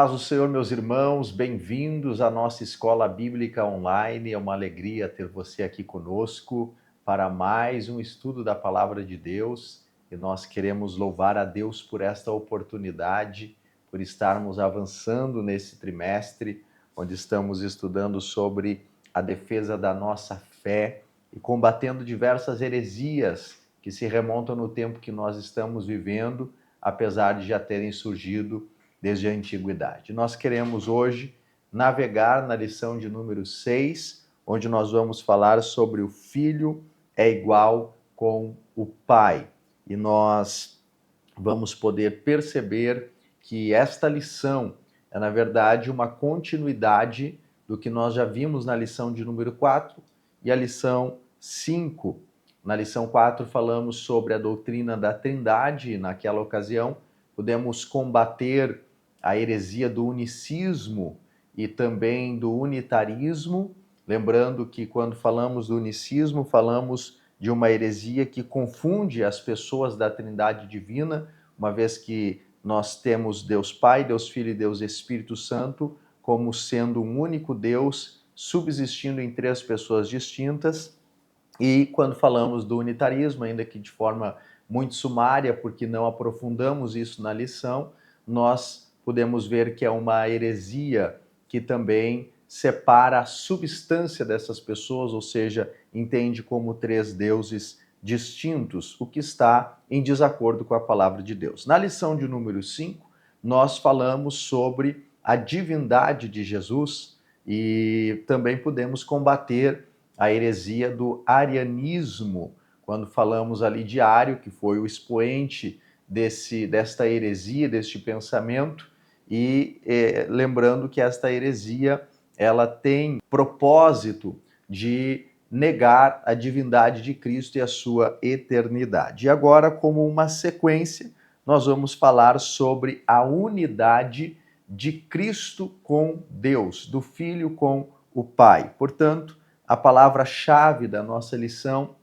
paz do Senhor, meus irmãos, bem-vindos à nossa Escola Bíblica Online. É uma alegria ter você aqui conosco para mais um estudo da Palavra de Deus. E nós queremos louvar a Deus por esta oportunidade, por estarmos avançando nesse trimestre, onde estamos estudando sobre a defesa da nossa fé e combatendo diversas heresias que se remontam no tempo que nós estamos vivendo, apesar de já terem surgido desde a antiguidade. Nós queremos hoje navegar na lição de número 6, onde nós vamos falar sobre o filho é igual com o pai. E nós vamos poder perceber que esta lição é, na verdade, uma continuidade do que nós já vimos na lição de número 4 e a lição 5. Na lição 4 falamos sobre a doutrina da Trindade e naquela ocasião pudemos combater a heresia do unicismo e também do unitarismo, lembrando que quando falamos do unicismo, falamos de uma heresia que confunde as pessoas da Trindade Divina, uma vez que nós temos Deus Pai, Deus Filho e Deus Espírito Santo como sendo um único Deus, subsistindo em três pessoas distintas. E quando falamos do unitarismo, ainda que de forma muito sumária, porque não aprofundamos isso na lição, nós podemos ver que é uma heresia que também separa a substância dessas pessoas, ou seja, entende como três deuses distintos, o que está em desacordo com a palavra de Deus. Na lição de número 5, nós falamos sobre a divindade de Jesus e também podemos combater a heresia do arianismo, quando falamos ali de Ario, que foi o expoente desta heresia, deste pensamento, e lembrando que esta heresia ela tem propósito de negar a divindade de Cristo e a sua eternidade. E agora, como uma sequência, nós vamos falar sobre a unidade de Cristo com Deus, do Filho com o Pai. Portanto, a palavra-chave da nossa lição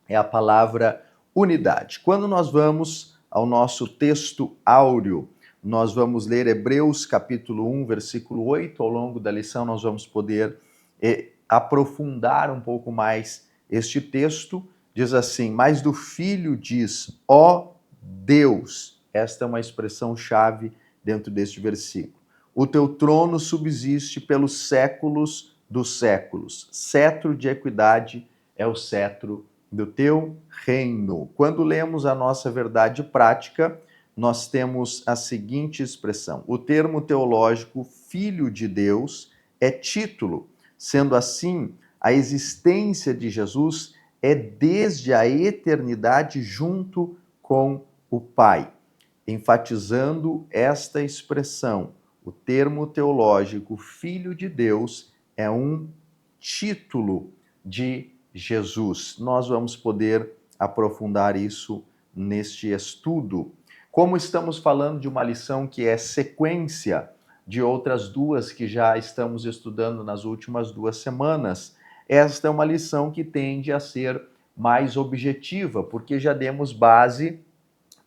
é a palavra unidade. Quando nós vamos ao nosso texto áureo, nós vamos ler Hebreus capítulo 1, versículo 8. Ao longo da lição nós vamos poder aprofundar um pouco mais este texto. Diz assim: mas do Filho diz, ó Deus. Esta é uma expressão-chave dentro deste versículo. O teu trono subsiste pelos séculos dos séculos. Cetro de equidade é o cetro do teu reino. Quando lemos a nossa verdade prática, nós temos a seguinte expressão: o termo teológico Filho de Deus é título. Sendo assim, a existência de Jesus é desde a eternidade junto com o Pai. Enfatizando esta expressão, o termo teológico Filho de Deus é um título de Jesus. Nós vamos poder aprofundar isso neste estudo. Como estamos falando de uma lição que é sequência de outras duas que já estamos estudando nas últimas 2 semanas, esta é uma lição que tende a ser mais objetiva, porque já demos base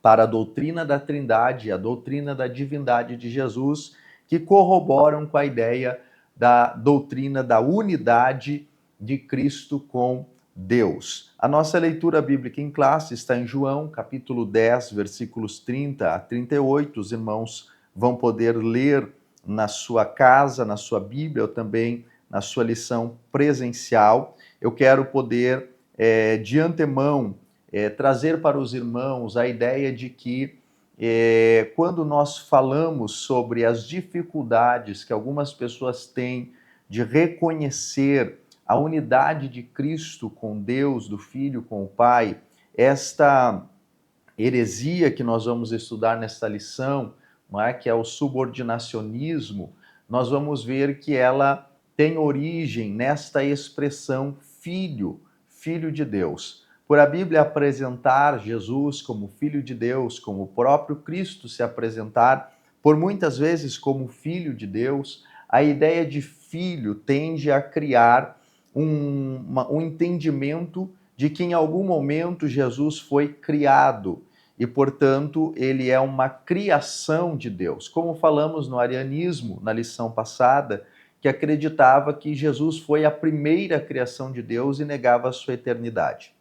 para a doutrina da Trindade, a doutrina da divindade de Jesus, que corroboram com a ideia da doutrina da unidade de Cristo com Deus. A nossa leitura bíblica em classe está em João, capítulo 10, versículos 30 a 38. Os irmãos vão poder ler na sua casa, na sua Bíblia, ou também na sua lição presencial. Eu quero poder, de antemão, trazer para os irmãos a ideia de que quando nós falamos sobre as dificuldades que algumas pessoas têm de reconhecer a unidade de Cristo com Deus, do Filho com o Pai, esta heresia que nós vamos estudar nesta lição, não é? Que é o subordinacionismo, nós vamos ver que ela tem origem nesta expressão filho, filho de Deus. Por a Bíblia apresentar Jesus como Filho de Deus, como o próprio Cristo se apresentar, por muitas vezes como Filho de Deus, a ideia de filho tende a criar um entendimento de que em algum momento Jesus foi criado. e, portanto, ele é uma criação de Deus. Como falamos no arianismo, na lição passada, que acreditava que Jesus foi a primeira criação de Deus e negava a sua eternidade.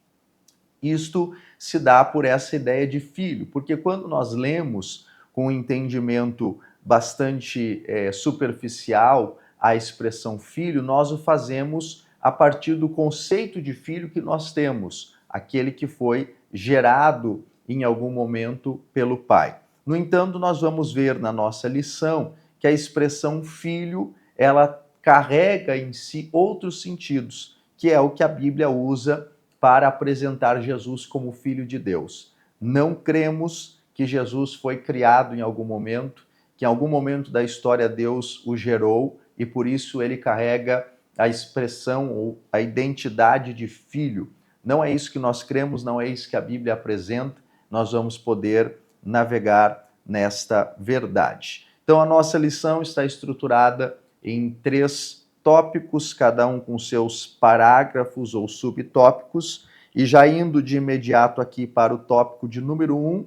Isto se dá por essa ideia de filho, porque quando nós lemos com um entendimento bastante superficial a expressão filho, nós o fazemos a partir do conceito de filho que nós temos, aquele que foi gerado em algum momento pelo pai. No entanto, nós vamos ver na nossa lição que a expressão filho, ela carrega em si outros sentidos, que é o que a Bíblia usa para apresentar Jesus como Filho de Deus. Não cremos que Jesus foi criado em algum momento, que em algum momento da história Deus o gerou e por isso ele carrega a expressão ou a identidade de filho. Não é isso que nós cremos, não é isso que a Bíblia apresenta. Nós vamos poder navegar nesta verdade. Então a nossa lição está estruturada em 3 tópicos, cada um com seus parágrafos ou subtópicos, e já indo de imediato aqui para o tópico de número 1,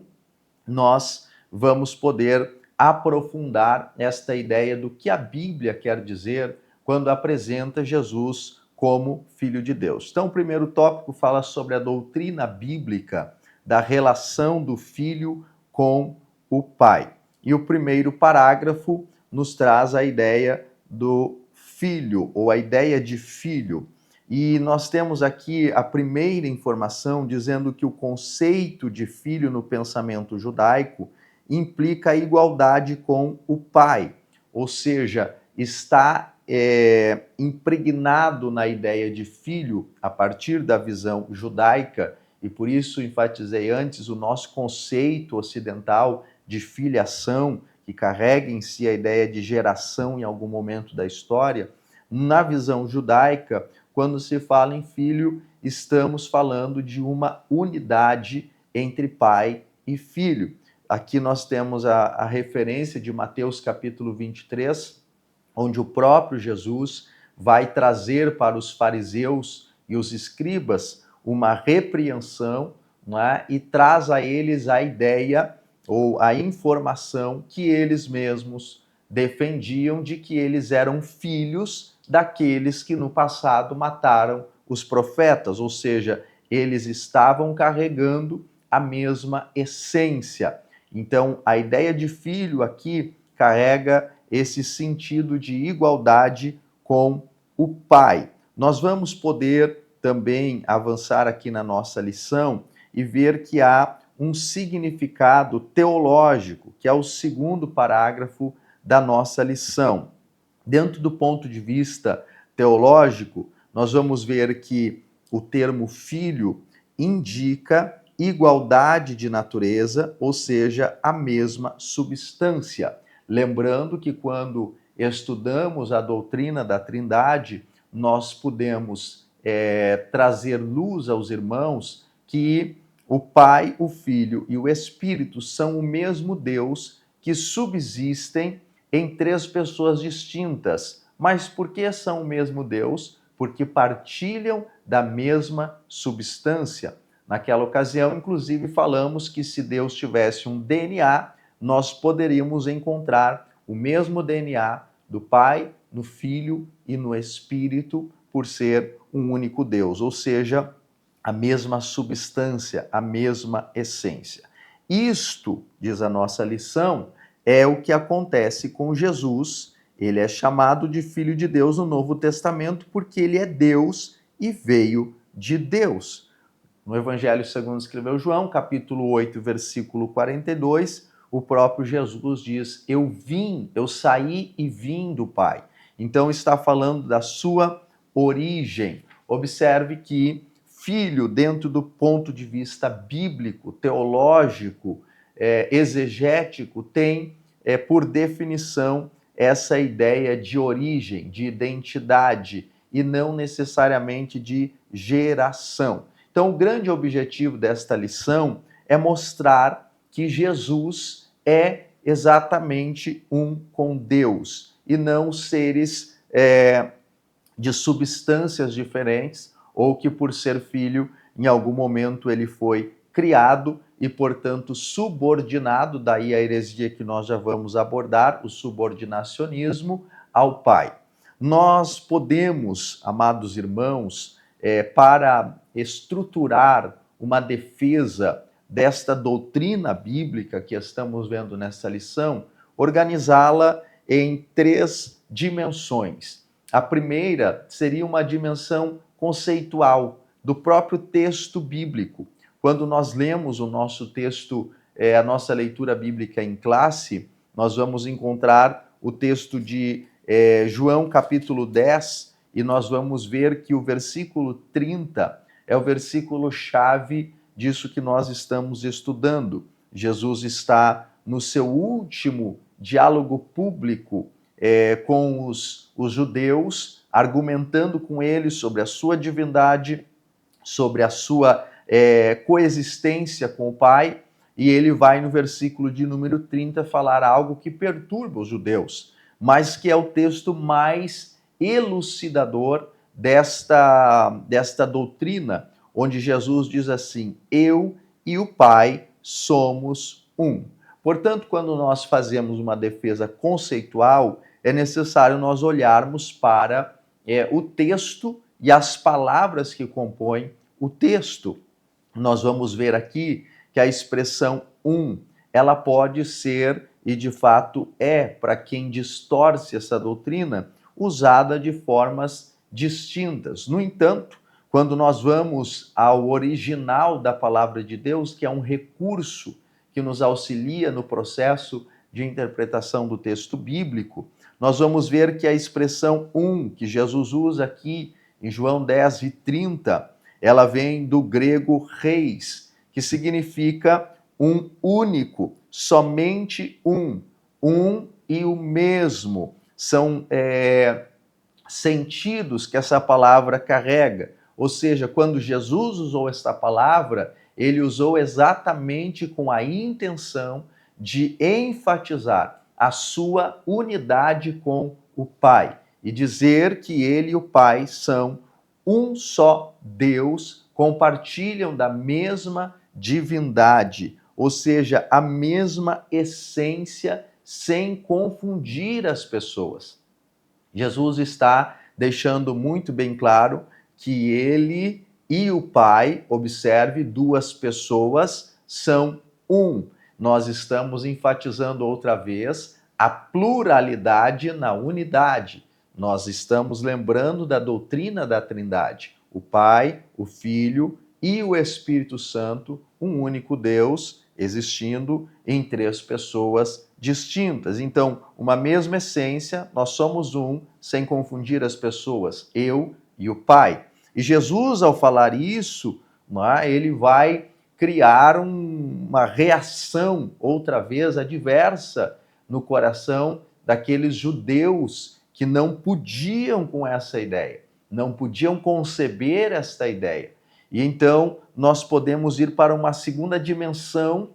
nós vamos poder aprofundar esta ideia do que a Bíblia quer dizer quando apresenta Jesus como Filho de Deus. Então, o primeiro tópico fala sobre a doutrina bíblica da relação do Filho com o Pai. E o primeiro parágrafo nos traz a ideia do filho, ou a ideia de filho. E nós temos aqui a primeira informação dizendo que o conceito de filho no pensamento judaico implica a igualdade com o pai, ou seja, está impregnado na ideia de filho a partir da visão judaica, e por isso enfatizei antes o nosso conceito ocidental de filiação, que carrega em si a ideia de geração em algum momento da história. Na visão judaica, quando se fala em filho, estamos falando de uma unidade entre pai e filho. Aqui nós temos a referência de Mateus capítulo 23, onde o próprio Jesus vai trazer para os fariseus e os escribas uma repreensão, né, e traz a eles a ideia ou a informação que eles mesmos defendiam de que eles eram filhos daqueles que no passado mataram os profetas, ou seja, eles estavam carregando a mesma essência. Então, a ideia de filho aqui carrega esse sentido de igualdade com o pai. Nós vamos poder também avançar aqui na nossa lição e ver que há um significado teológico, que é o segundo parágrafo da nossa lição. Dentro do ponto de vista teológico, nós vamos ver que o termo filho indica igualdade de natureza, ou seja, a mesma substância. Lembrando que quando estudamos a doutrina da Trindade, nós podemos trazer luz aos irmãos que o Pai, o Filho e o Espírito são o mesmo Deus que subsistem em 3 pessoas distintas. Mas por que são o mesmo Deus? Porque partilham da mesma substância. Naquela ocasião, inclusive, falamos que se Deus tivesse um DNA, nós poderíamos encontrar o mesmo DNA do Pai, no Filho e no Espírito, por ser um único Deus, ou seja, a mesma substância, a mesma essência. Isto, diz a nossa lição, é o que acontece com Jesus. Ele é chamado de Filho de Deus no Novo Testamento porque ele é Deus e veio de Deus. No Evangelho segundo escreveu João, capítulo 8, versículo 42, o próprio Jesus diz: eu saí e vim do Pai. Então está falando da sua origem. Observe que filho, dentro do ponto de vista bíblico, teológico, exegético, tem, por definição, essa ideia de origem, de identidade, e não necessariamente de geração. Então, o grande objetivo desta lição é mostrar que Jesus é exatamente um com Deus, e não seres de substâncias diferentes, ou que por ser filho, em algum momento ele foi criado e, portanto, subordinado, daí a heresia que nós já vamos abordar, o subordinacionismo ao Pai. Nós podemos, amados irmãos, para estruturar uma defesa desta doutrina bíblica que estamos vendo nessa lição, organizá-la em 3 dimensões. A primeira seria uma dimensão conceitual do próprio texto bíblico. Quando nós lemos o nosso texto, a nossa leitura bíblica em classe, nós vamos encontrar o texto de João capítulo 10, e nós vamos ver que o versículo 30 é o versículo-chave disso que nós estamos estudando. Jesus está no seu último diálogo público com os judeus, argumentando com eles sobre a sua divindade, sobre a sua coexistência com o Pai, e ele vai no versículo de número 30 falar algo que perturba os judeus, mas que é o texto mais elucidador desta doutrina, onde Jesus diz assim: eu e o Pai somos um. Portanto, quando nós fazemos uma defesa conceitual, é necessário nós olharmos para o texto e as palavras que compõem o texto. Nós vamos ver aqui que a expressão um, ela pode ser, e de fato para quem distorce essa doutrina, usada de formas distintas. No entanto, quando nós vamos ao original da palavra de Deus, que é um recurso que nos auxilia no processo de interpretação do texto bíblico, nós vamos ver que a expressão um, que Jesus usa aqui em João 10 e 30, ela vem do grego reis, que significa um único, somente um e o mesmo. São sentidos que essa palavra carrega. Ou seja, quando Jesus usou esta palavra, ele usou exatamente com a intenção de enfatizar a sua unidade com o Pai e dizer que ele e o Pai são um só Deus, compartilham da mesma divindade, ou seja, a mesma essência, sem confundir as pessoas. Jesus está deixando muito bem claro que ele e o Pai, observe, 2 pessoas, são um. Nós estamos enfatizando outra vez a pluralidade na unidade. Nós estamos lembrando da doutrina da Trindade. O Pai, o Filho e o Espírito Santo, um único Deus, existindo em 3 pessoas distintas. Então, uma mesma essência, nós somos um, sem confundir as pessoas, eu e o Pai. E Jesus, ao falar isso, ele vai criar uma reação, outra vez, adversa no coração daqueles judeus que não podiam com essa ideia, não podiam conceber esta ideia. E então nós podemos ir para uma segunda dimensão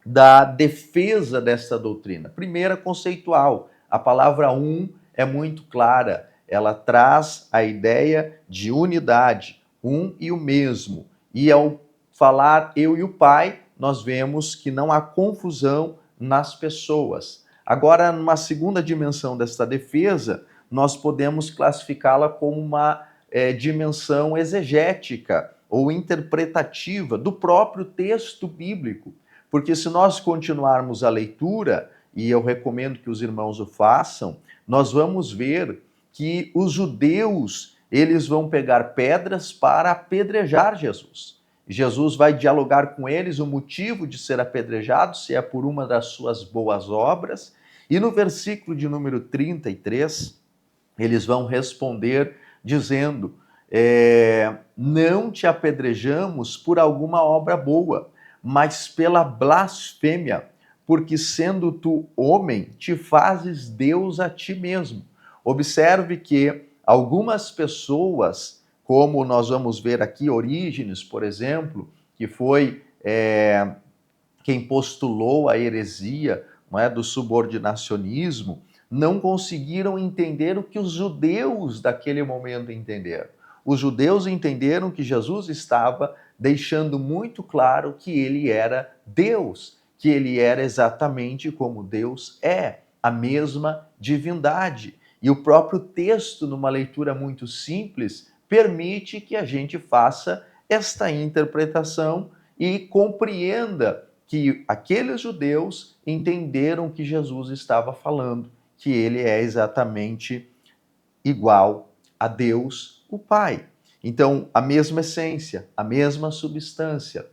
da defesa dessa doutrina. Primeira, conceitual. A palavra um é muito clara. Ela traz a ideia de unidade, um e o mesmo. E ao falar eu e o Pai, nós vemos que não há confusão nas pessoas. Agora, numa segunda dimensão desta defesa, nós podemos classificá-la como uma dimensão exegética ou interpretativa do próprio texto bíblico. Porque se nós continuarmos a leitura, e eu recomendo que os irmãos o façam, nós vamos ver que os judeus, eles vão pegar pedras para apedrejar Jesus. Jesus vai dialogar com eles o motivo de ser apedrejado, se é por uma das suas boas obras. E no versículo de número 33, eles vão responder dizendo: não te apedrejamos por alguma obra boa, mas pela blasfêmia, porque sendo tu homem, te fazes Deus a ti mesmo. Observe que algumas pessoas, como nós vamos ver aqui, Orígenes, por exemplo, que foi quem postulou a heresia, não é, do subordinacionismo, não conseguiram entender o que os judeus daquele momento entenderam. Os judeus entenderam que Jesus estava deixando muito claro que ele era Deus, que ele era exatamente como Deus é, a mesma divindade. E o próprio texto, numa leitura muito simples, permite que a gente faça esta interpretação e compreenda que aqueles judeus entenderam que Jesus estava falando, que ele é exatamente igual a Deus, o Pai. Então, a mesma essência, a mesma substância.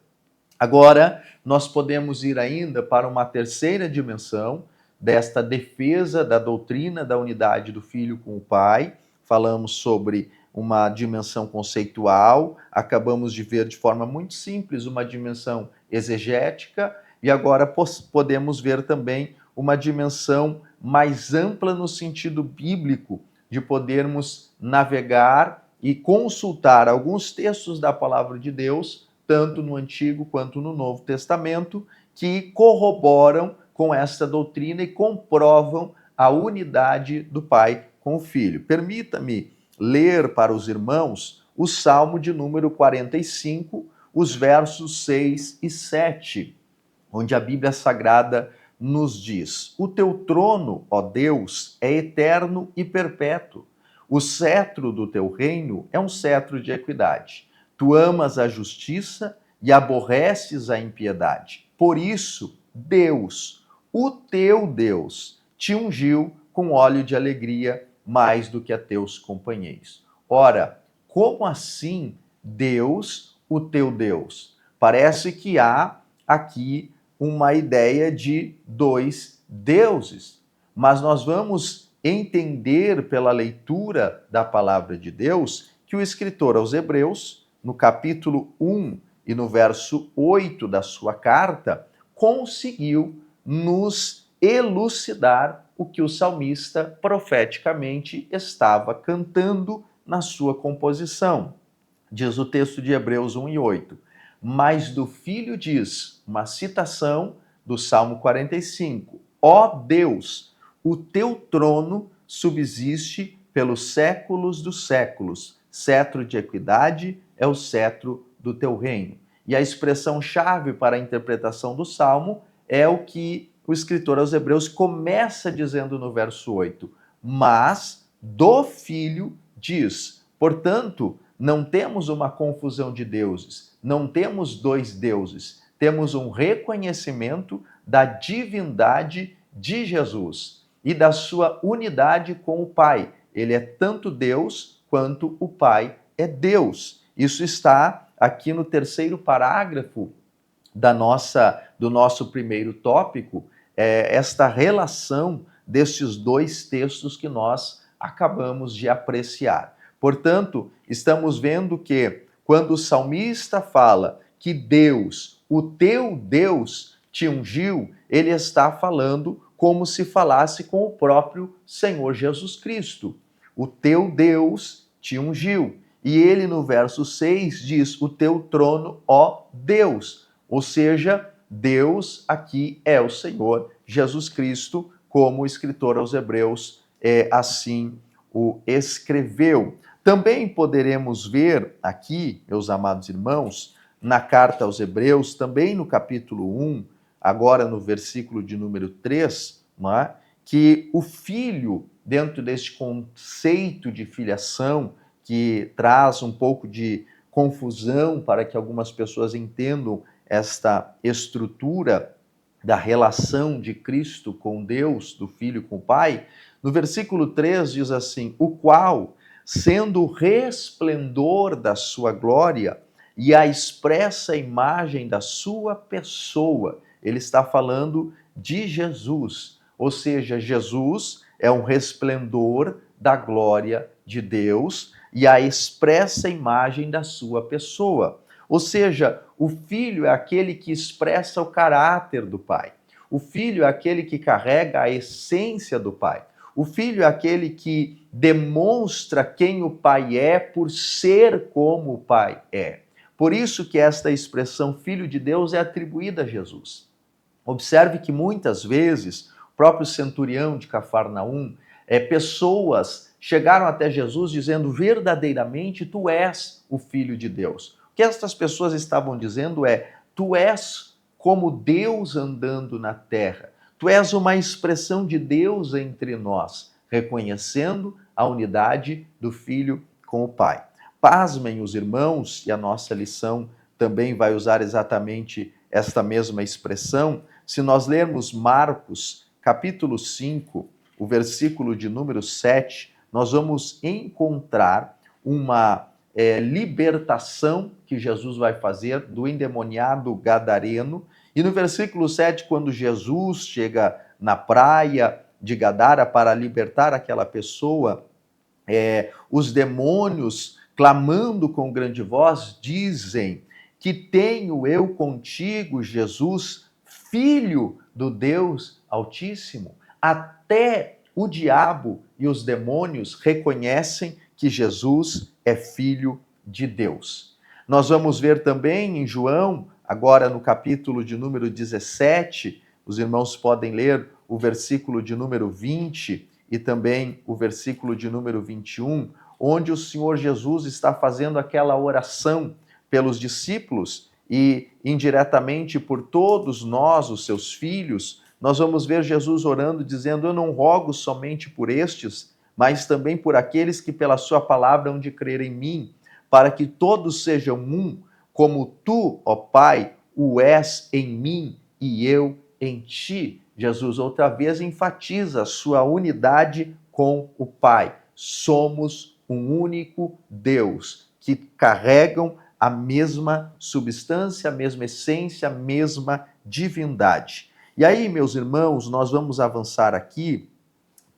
Agora, nós podemos ir ainda para uma terceira dimensão desta defesa da doutrina da unidade do Filho com o Pai. Falamos sobre uma dimensão conceitual, acabamos de ver de forma muito simples uma dimensão exegética, e agora podemos ver também uma dimensão mais ampla no sentido bíblico, de podermos navegar e consultar alguns textos da palavra de Deus, tanto no Antigo quanto no Novo Testamento, que corroboram com esta doutrina e comprovam a unidade do Pai com o Filho. Permita-me ler para os irmãos o Salmo de número 45, os versos 6 e 7, onde a Bíblia Sagrada nos diz: O teu trono, ó Deus, é eterno e perpétuo. O cetro do teu reino é um cetro de equidade. Tu amas a justiça e aborreces a impiedade. Por isso, Deus, o teu Deus, te ungiu com óleo de alegria mais do que a teus companheiros. Ora, como assim Deus, o teu Deus? Parece que há aqui uma ideia de dois deuses, mas nós vamos entender pela leitura da palavra de Deus que o escritor aos Hebreus, no capítulo 1 e no verso 8 da sua carta, conseguiu nos elucidar o que o salmista profeticamente estava cantando na sua composição. Diz o texto de Hebreus 1 e 8: Mas do Filho diz, uma citação do Salmo 45, ó Deus, o teu trono subsiste pelos séculos dos séculos, cetro de equidade é o cetro do teu reino. E a expressão-chave para a interpretação do Salmo é o que o escritor aos Hebreus começa dizendo no verso 8, mas do Filho diz. Portanto, não temos uma confusão de deuses, não temos dois deuses, temos um reconhecimento da divindade de Jesus e da sua unidade com o Pai. Ele é tanto Deus quanto o Pai é Deus. Isso está aqui no terceiro parágrafo do nosso primeiro tópico, esta relação destes dois textos que nós acabamos de apreciar. Portanto, estamos vendo que quando o salmista fala que Deus, o teu Deus, te ungiu, ele está falando como se falasse com o próprio Senhor Jesus Cristo. O teu Deus te ungiu. E ele no verso 6 diz, o teu trono, ó Deus. Ou seja, Deus aqui é o Senhor Jesus Cristo, como o escritor aos Hebreus assim o escreveu. Também poderemos ver aqui, meus amados irmãos, na carta aos Hebreus, também no capítulo 1, agora no versículo de número 3, que o filho, dentro deste conceito de filiação, que traz um pouco de confusão para que algumas pessoas entendam esta estrutura da relação de Cristo com Deus, do Filho com o Pai, no versículo 3 diz assim, o qual, sendo o resplendor da sua glória e a expressa imagem da sua pessoa, ele está falando de Jesus, ou seja, Jesus é um resplendor da glória de Deus e a expressa imagem da sua pessoa. Ou seja, o Filho é aquele que expressa o caráter do Pai. O Filho é aquele que carrega a essência do Pai. O Filho é aquele que demonstra quem o Pai é por ser como o Pai é. Por isso que esta expressão Filho de Deus é atribuída a Jesus. Observe que muitas vezes, o próprio centurião de Cafarnaum, pessoas chegaram até Jesus dizendo verdadeiramente tu és o Filho de Deus. que estas pessoas estavam dizendo é: tu és como Deus andando na terra. Tu és uma expressão de Deus entre nós, reconhecendo a unidade do Filho com o Pai. Pasmem os irmãos, e a nossa lição também vai usar exatamente esta mesma expressão. Se nós lermos Marcos, capítulo 5, o versículo de número 7, nós vamos encontrar uma libertação que Jesus vai fazer do endemoniado gadareno. E no versículo 7, quando Jesus chega na praia de Gadara para libertar aquela pessoa, os demônios, clamando com grande voz, dizem: que tenho eu contigo, Jesus, Filho do Deus Altíssimo. Até o diabo e os demônios reconhecem que Jesus é Filho de Deus. Nós vamos ver também em João, agora no capítulo de número 17, os irmãos podem ler o versículo de número 20 e também o versículo de número 21, onde o Senhor Jesus está fazendo aquela oração pelos discípulos e indiretamente por todos nós, os seus filhos. Nós vamos ver Jesus orando, dizendo: eu não rogo somente por estes, mas também por aqueles que pela sua palavra hão de crer em mim, para que todos sejam um, como tu, ó Pai, o és em mim e eu em ti. Jesus outra vez enfatiza a sua unidade com o Pai. Somos um único Deus, que carregam a mesma substância, a mesma essência, a mesma divindade. E aí, meus irmãos, nós vamos avançar aqui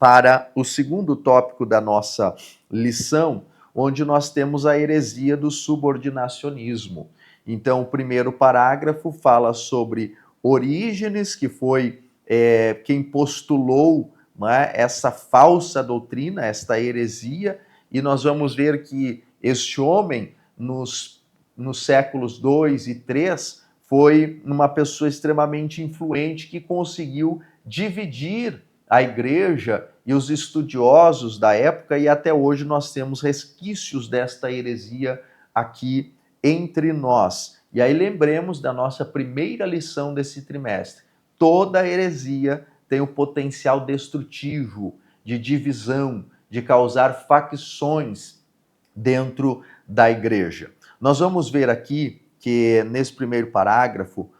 para o segundo tópico da nossa lição, onde nós temos a heresia do subordinacionismo. Então, o primeiro parágrafo fala sobre Orígenes, que foi quem postulou, né, essa falsa doutrina, esta heresia, e nós vamos ver que este homem, nos séculos 2 e 3, foi uma pessoa extremamente influente que conseguiu dividir a igreja e os estudiosos da época, e até hoje nós temos resquícios desta heresia aqui entre nós. E aí lembremos da nossa primeira lição desse trimestre. Toda heresia tem o potencial destrutivo, de divisão, de causar facções dentro da igreja. Nós vamos ver aqui que nesse primeiro parágrafo,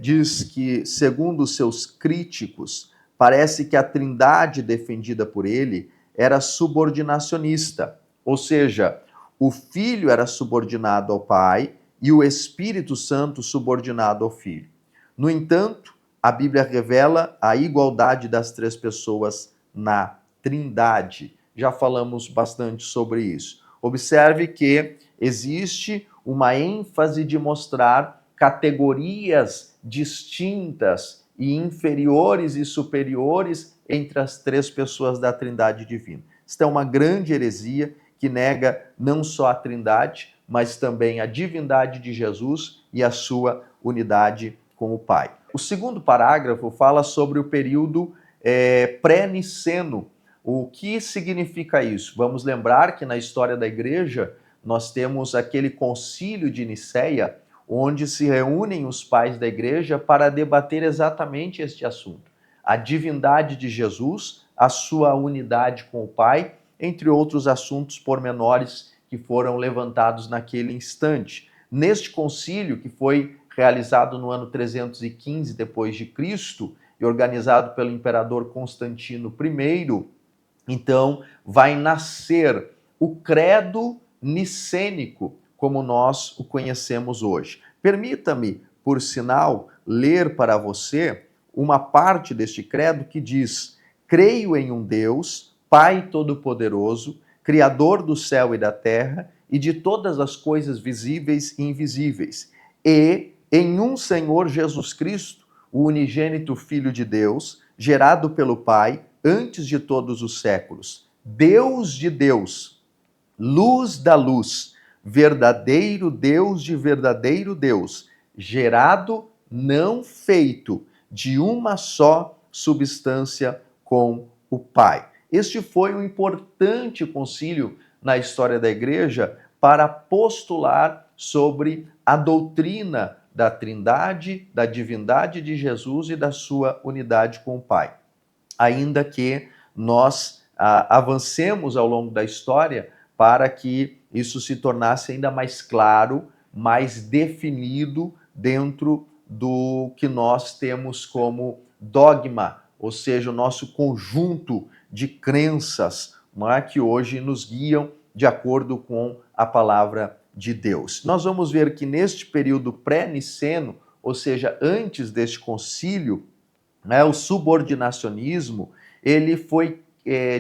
diz que, segundo os seus críticos, parece que a trindade defendida por ele era subordinacionista, ou seja, o Filho era subordinado ao Pai e o Espírito Santo subordinado ao Filho. No entanto, a Bíblia revela a igualdade das três pessoas na Trindade. Já falamos bastante sobre isso. Observe que existe uma ênfase de mostrar categorias distintas e inferiores e superiores entre as três pessoas da Trindade divina. Isto é uma grande heresia que nega não só a Trindade, mas também a divindade de Jesus e a sua unidade com o Pai. O segundo parágrafo fala sobre o período pré-niceno. O que significa isso? Vamos lembrar que na história da igreja nós temos aquele concílio de Nicéia, onde se reúnem os pais da igreja para debater exatamente este assunto. A divindade de Jesus, a sua unidade com o Pai, entre outros assuntos pormenores que foram levantados naquele instante. Neste concílio, que foi realizado no ano 315 depois de Cristo e organizado pelo imperador Constantino I, então vai nascer o credo nicênico, como nós o conhecemos hoje. Permita-me, por sinal, ler para você uma parte deste credo que diz: creio em um Deus, Pai Todo-Poderoso, Criador do céu e da terra e de todas as coisas visíveis e invisíveis, e em um Senhor Jesus Cristo, o unigênito Filho de Deus, gerado pelo Pai antes de todos os séculos, Deus de Deus, luz da luz, verdadeiro Deus de verdadeiro Deus, gerado, não feito, de uma só substância com o Pai. Este foi um importante concílio na história da igreja para postular sobre a doutrina da Trindade, da divindade de Jesus e da sua unidade com o Pai. Ainda que nós avancemos ao longo da história para que isso se tornasse ainda mais claro, mais definido dentro do que nós temos como dogma, ou seja, o nosso conjunto de crenças, não é, que hoje nos guiam de acordo com a palavra de Deus. Nós vamos ver que neste período pré-niceno, ou seja, antes deste concílio, né, o subordinacionismo ele foi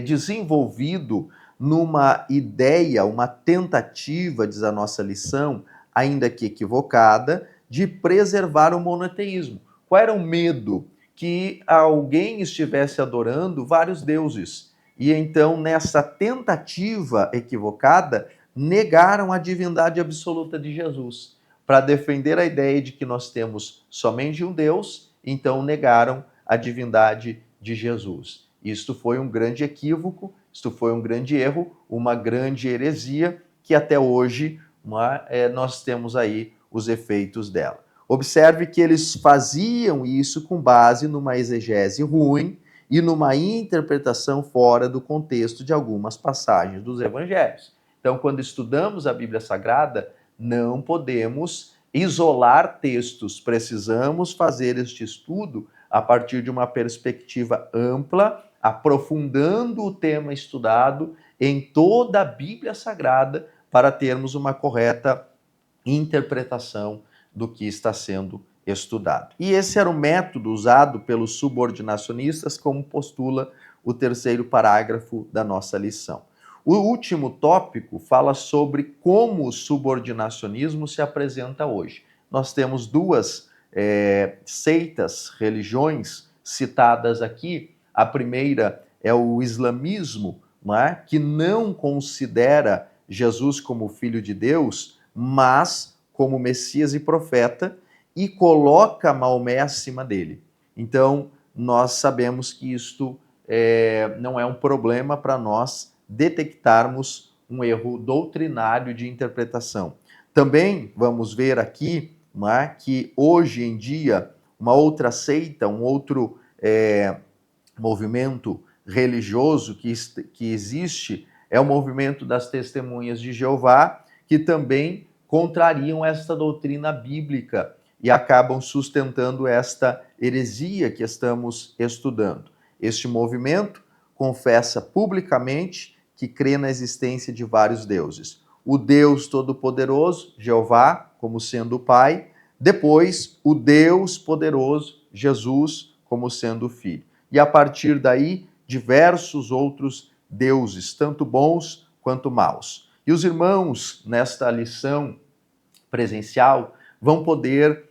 desenvolvido numa ideia, uma tentativa, diz a nossa lição, ainda que equivocada, de preservar o monoteísmo. Qual era o medo? Que alguém estivesse adorando vários deuses. E então, nessa tentativa equivocada, negaram a divindade absoluta de Jesus. Para defender a ideia de que nós temos somente um Deus, então negaram a divindade de Jesus. Isto foi um grande equívoco, isto foi um grande erro, uma grande heresia, que até hoje nós temos aí os efeitos dela. Observe que eles faziam isso com base numa exegese ruim e numa interpretação fora do contexto de algumas passagens dos evangelhos. Então, quando estudamos a Bíblia Sagrada, não podemos isolar textos, precisamos fazer este estudo a partir de uma perspectiva ampla, aprofundando o tema estudado em toda a Bíblia Sagrada para termos uma correta interpretação do que está sendo estudado. E esse era o método usado pelos subordinacionistas, como postula o terceiro parágrafo da nossa lição. O último tópico fala sobre como o subordinacionismo se apresenta hoje. Nós temos duas seitas, religiões citadas aqui. A primeira é o islamismo, não é? Que não considera Jesus como filho de Deus, mas como Messias e profeta, e coloca Maomé acima dele. Então, nós sabemos que isto não é um problema para nós detectarmos um erro doutrinário de interpretação. Também vamos ver aqui que hoje em dia uma outra seita, um outro movimento religioso que existe é o movimento das Testemunhas de Jeová, que também contrariam esta doutrina bíblica e acabam sustentando esta heresia que estamos estudando. Este movimento confessa publicamente que crê na existência de vários deuses. O Deus Todo-Poderoso, Jeová, como sendo o Pai, depois o Deus Poderoso, Jesus, como sendo o Filho. E a partir daí, diversos outros deuses, tanto bons quanto maus. E os irmãos, nesta lição presencial, vão poder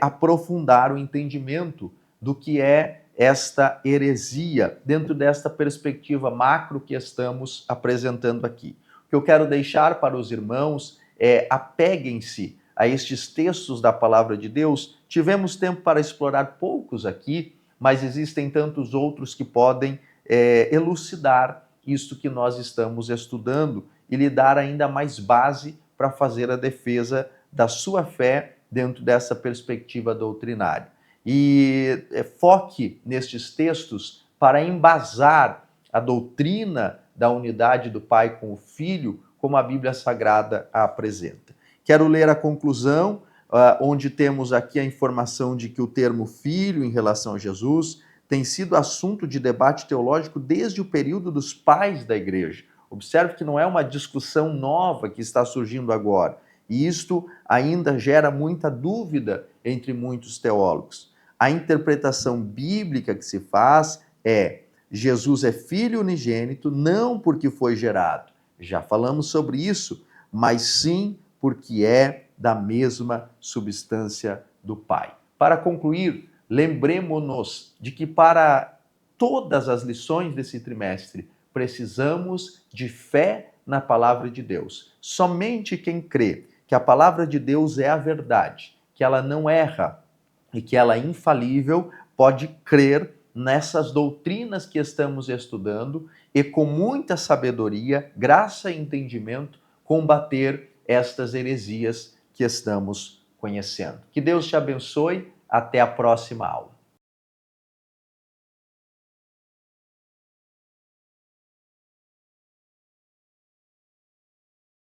aprofundar o entendimento do que é esta heresia dentro desta perspectiva macro que estamos apresentando aqui. O que eu quero deixar para os irmãos é: apeguem-se a estes textos da palavra de Deus. Tivemos tempo para explorar poucos aqui, mas existem tantos outros que podem elucidar isto que nós estamos estudando e lhe dar ainda mais base para fazer a defesa da sua fé dentro dessa perspectiva doutrinária. E foque nestes textos para embasar a doutrina da unidade do Pai com o Filho, como a Bíblia Sagrada a apresenta. Quero ler a conclusão, onde temos aqui a informação de que o termo filho em relação a Jesus tem sido assunto de debate teológico desde o período dos pais da igreja. Observe que não é uma discussão nova que está surgindo agora. E isto ainda gera muita dúvida entre muitos teólogos. A interpretação bíblica que se faz é: Jesus é filho unigênito, não porque foi gerado. Já falamos sobre isso, mas sim porque é da mesma substância do Pai. Para concluir, lembremos-nos de que para todas as lições desse trimestre precisamos de fé na palavra de Deus. Somente quem crê que a palavra de Deus é a verdade, que ela não erra e que ela é infalível, pode crer nessas doutrinas que estamos estudando e com muita sabedoria, graça e entendimento combater estas heresias que estamos conhecendo. Que Deus te abençoe. Até a próxima aula.